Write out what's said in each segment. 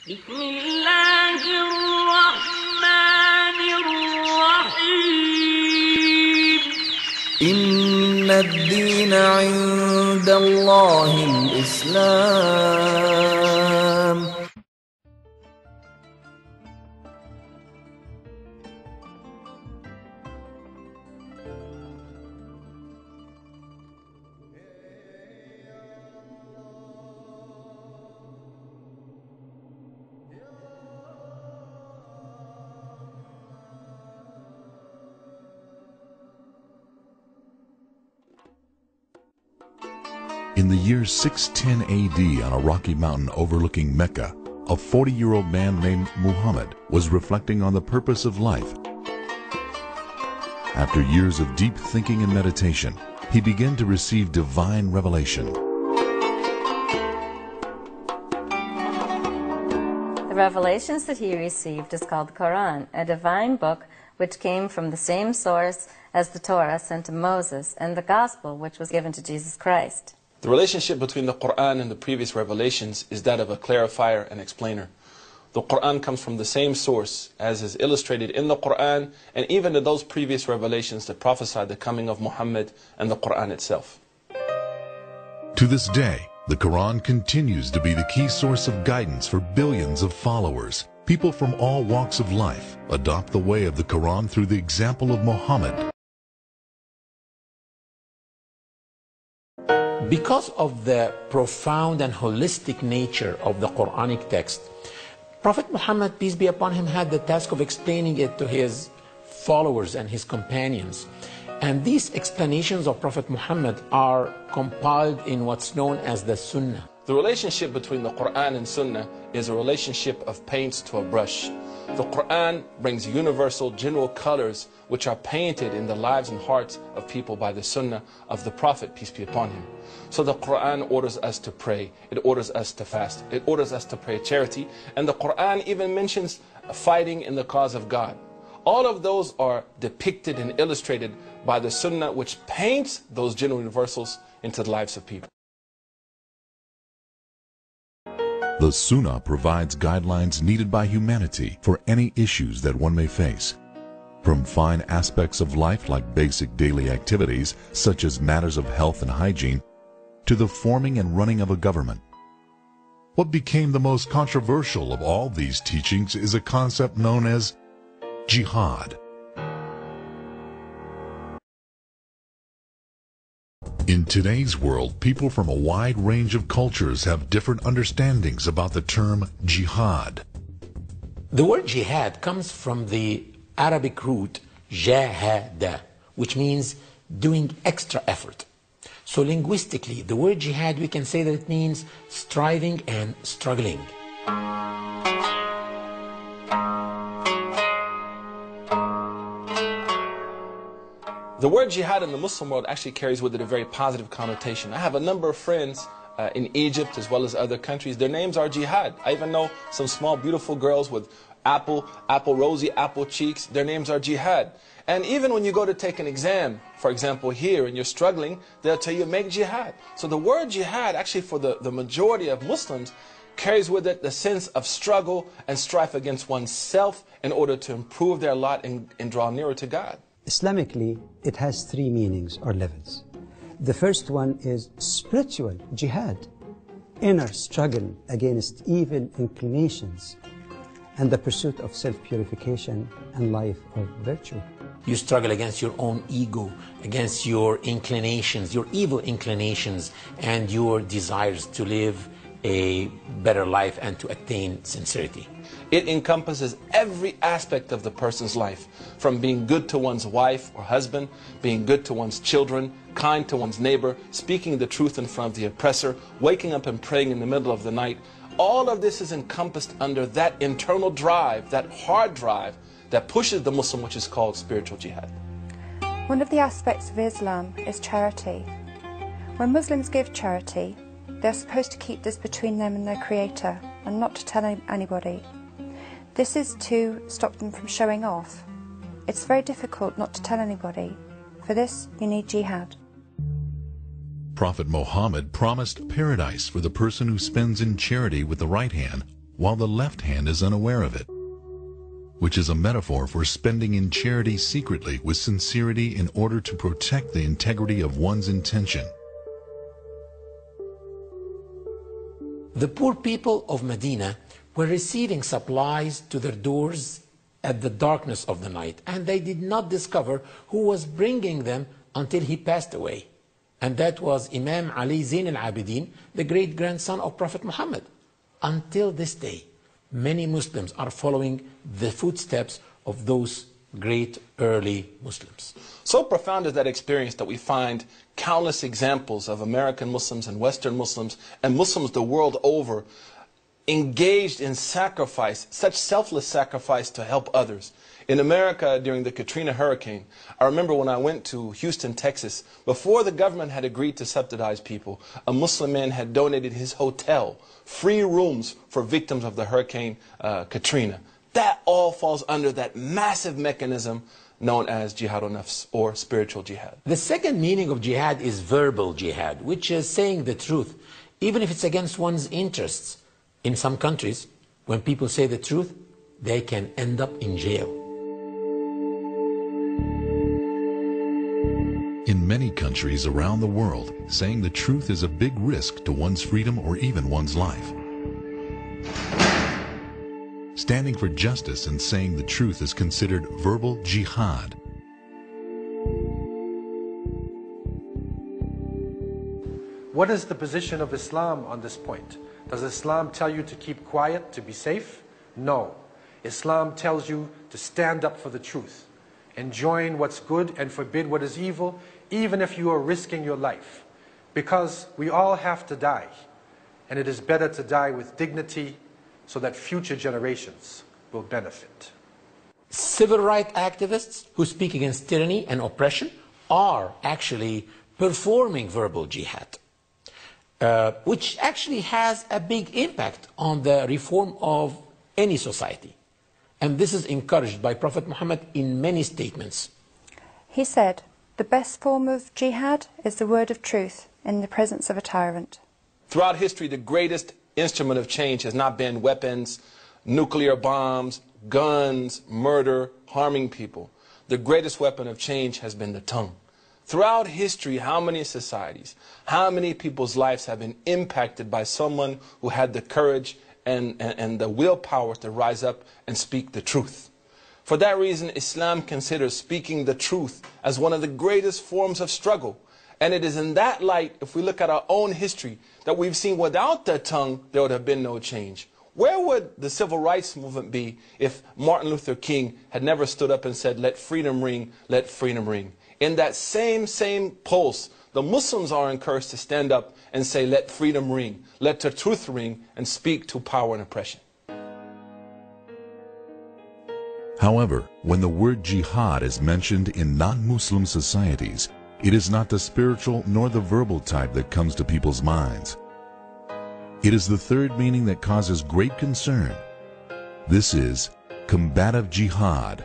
بسم الله الرحمن الرحيم إن الدين عند الله الإسلام. In the year 610 AD, on a rocky mountain overlooking Mecca, a 40-year-old man named Muhammad was reflecting on the purpose of life. After years of deep thinking and meditation, he began to receive divine revelation. The revelations that he received is called the Quran, a divine book which came from the same source as the Torah sent to Moses and the Gospel which was given to Jesus Christ. The relationship between the Quran and the previous revelations is that of a clarifier and explainer. The Quran comes from the same source as is illustrated in the Quran and even in those previous revelations that prophesied the coming of Muhammad and the Quran itself. To this day, the Quran continues to be the key source of guidance for billions of followers. People from all walks of life adopt the way of the Quran through the example of Muhammad. Because of the profound and holistic nature of the Quranic text, Prophet Muhammad, peace be upon him, had the task of explaining it to his followers and his companions. And these explanations of Prophet Muhammad are compiled in what's known as the Sunnah. The relationship between the Quran and Sunnah is a relationship of paints to a brush. The Quran brings universal, general colors which are painted in the lives and hearts of people by the Sunnah of the Prophet, peace be upon him. So the Quran orders us to pray, it orders us to fast, it orders us to pray charity, and the Quran even mentions fighting in the cause of God. All of those are depicted and illustrated by the Sunnah, which paints those general universals into the lives of people. The Sunnah provides guidelines needed by humanity for any issues that one may face. From fine aspects of life like basic daily activities, such as matters of health and hygiene, to the forming and running of a government. What became the most controversial of all these teachings is a concept known as jihad. In today's world, people from a wide range of cultures have different understandings about the term jihad. The word jihad comes from the Arabic root jahada, which means doing extra effort. So linguistically, the word jihad, we can say that it means striving and struggling. The word jihad in the Muslim world actually carries with it a very positive connotation. I have a number of friends in Egypt as well as other countries. Their names are jihad. I even know some small beautiful girls with rosy apple cheeks. Their names are jihad. And even when you go to take an exam, for example here, and you're struggling, they'll tell you make jihad. So the word jihad actually for the majority of Muslims carries with it the sense of struggle and strife against oneself in order to improve their lot and draw nearer to God. Islamically, it has three meanings or levels. The first one is spiritual jihad, inner struggle against evil inclinations, and the pursuit of self-purification and life of virtue. You struggle against your own ego, against your inclinations, your evil inclinations, and your desires to live a better life and to attain sincerity. It encompasses every aspect of the person's life, from being good to one's wife or husband, being good to one's children, kind to one's neighbor, speaking the truth in front of the oppressor, waking up and praying in the middle of the night. All of this is encompassed under that internal drive, that hard drive that pushes the Muslim, which is called spiritual jihad. One of the aspects of Islam is charity. When Muslims give charity, they're supposed to keep this between them and their Creator and not to tell anybody. This is to stop them from showing off. It's very difficult not to tell anybody. For this, you need jihad. Prophet Muhammad promised paradise for the person who spends in charity with the right hand while the left hand is unaware of it, which is a metaphor for spending in charity secretly with sincerity in order to protect the integrity of one's intention. The poor people of Medina were receiving supplies to their doors at the darkness of the night, and they did not discover who was bringing them until he passed away. And that was Imam Ali Zain al-Abidin, the great-grandson of Prophet Muhammad. Until this day, many Muslims are following the footsteps of those great early Muslims. So profound is that experience that we find countless examples of American Muslims and Western Muslims and Muslims the world over engaged in sacrifice, such selfless sacrifice to help others. In America, during the Katrina hurricane, I remember when I went to Houston, Texas, before the government had agreed to subsidize people, a Muslim man had donated his hotel, free rooms for victims of the Hurricane Katrina. That all falls under that massive mechanism known as jihad al-nafs, or spiritual jihad. The second meaning of jihad is verbal jihad, which is saying the truth, even if it's against one's interests. In some countries, when people say the truth, they can end up in jail. In many countries around the world, saying the truth is a big risk to one's freedom or even one's life. Standing for justice and saying the truth is considered verbal jihad. What is the position of Islam on this point? Does Islam tell you to keep quiet, to be safe? No. Islam tells you to stand up for the truth, enjoin what's good and forbid what is evil, even if you are risking your life. Because we all have to die, and it is better to die with dignity so that future generations will benefit. Civil rights activists who speak against tyranny and oppression are actually performing verbal jihad, which actually has a big impact on the reform of any society. And this is encouraged by Prophet Muhammad in many statements. He said, "The best form of jihad is the word of truth in the presence of a tyrant." Throughout history, the greatest instrument of change has not been weapons, nuclear bombs, guns, murder, harming people. The greatest weapon of change has been the tongue. Throughout history, how many societies, how many people's lives have been impacted by someone who had the courage and the willpower to rise up and speak the truth? For that reason, Islam considers speaking the truth as one of the greatest forms of struggle. And it is in that light, if we look at our own history, that we've seen without the tongue, there would have been no change. Where would the civil rights movement be if Martin Luther King had never stood up and said, "Let freedom ring, let freedom ring"? In that same pulse, the Muslims are encouraged to stand up and say, "Let freedom ring, let the truth ring," and speak to power and oppression. However, when the word jihad is mentioned in non-Muslim societies, it is not the spiritual nor the verbal type that comes to people's minds. It is the third meaning that causes great concern. This is combative jihad.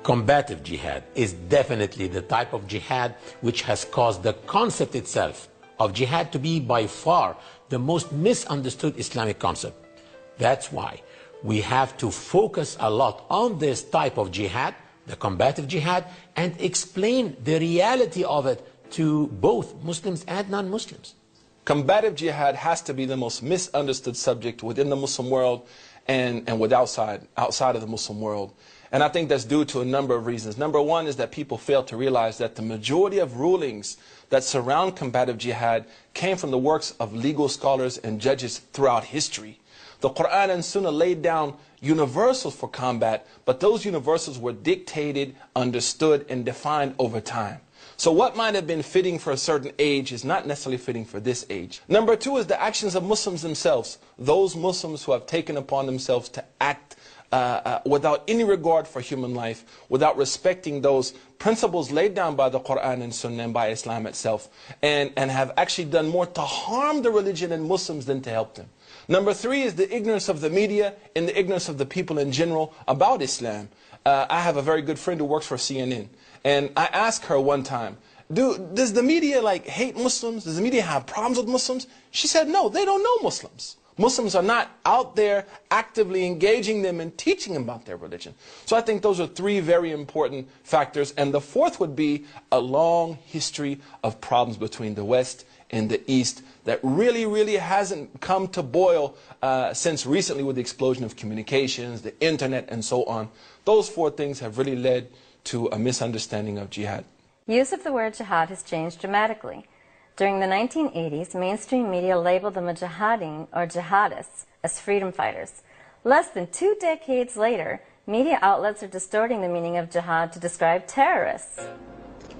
Combative jihad is definitely the type of jihad which has caused the concept itself of jihad to be by far the most misunderstood Islamic concept. That's why we have to focus a lot on this type of jihad, the combative jihad, and explain the reality of it to both Muslims and non-Muslims. Combative jihad has to be the most misunderstood subject within the Muslim world and outside of the Muslim world. And I think that's due to a number of reasons. Number one is that people fail to realize that the majority of rulings that surround combative jihad came from the works of legal scholars and judges throughout history. The Quran and Sunnah laid down universals for combat, but those universals were dictated, understood, and defined over time. So what might have been fitting for a certain age is not necessarily fitting for this age. Number two is the actions of Muslims themselves. Those Muslims who have taken upon themselves to act without any regard for human life, without respecting those principles laid down by the Quran and Sunnah and by Islam itself, and have actually done more to harm the religion and Muslims than to help them. Number three is the ignorance of the media and the ignorance of the people in general about Islam. I have a very good friend who works for CNN, and I asked her one time, does the media hate Muslims? Does the media have problems with Muslims? She said, no, they don't know Muslims. Muslims are not out there actively engaging them and teaching them about their religion. So I think those are three very important factors. And the fourth would be a long history of problems between the West and the East that really hasn't come to boil since recently with the explosion of communications, the internet, and so on. Those four things have really led to a misunderstanding of jihad. Use of the word jihad has changed dramatically. During the 1980s, mainstream media labeled the mujahideen, or jihadists, as freedom fighters. Less than 2 decades later, media outlets are distorting the meaning of jihad to describe terrorists.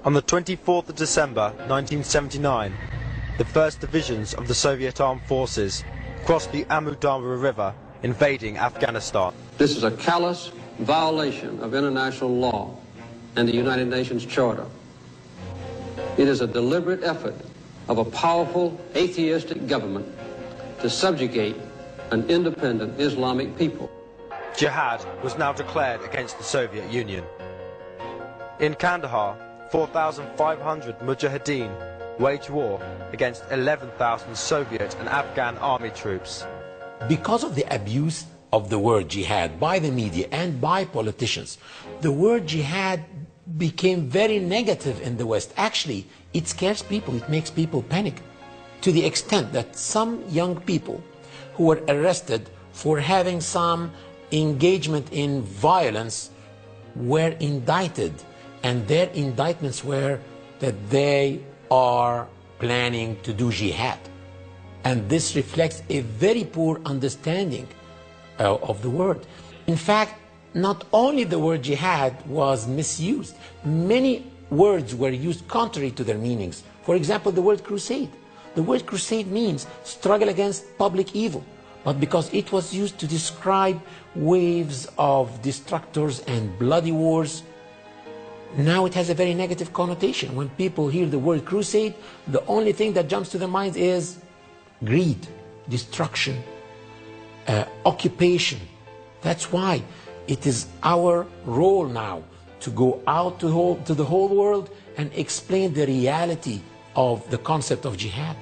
On the 24th of December 1979, the first divisions of the Soviet armed forces crossed the Amu Darya River, invading Afghanistan. This is a callous violation of international law and the United Nations Charter. It is a deliberate effort of a powerful atheistic government to subjugate an independent Islamic people. Jihad was now declared against the Soviet Union. In Kandahar, 4,500 mujahideen waged war against 11,000 Soviet and Afghan army troops. Because of the abuse of the word jihad by the media and by politicians, the word jihad became very negative in the West. Actually, it scares people, it makes people panic, to the extent that some young people who were arrested for having some engagement in violence were indicted, and their indictments were that they are planning to do jihad. And this reflects a very poor understanding of the word. In fact, not only the word jihad was misused, many words were used contrary to their meanings. For example, the word crusade. The word crusade means struggle against public evil, but because it was used to describe waves of destructors and bloody wars, now it has a very negative connotation. When people hear the word crusade, the only thing that jumps to their minds is greed, destruction, occupation. That's why it is our role now to go out to the whole world and explain the reality of the concept of jihad.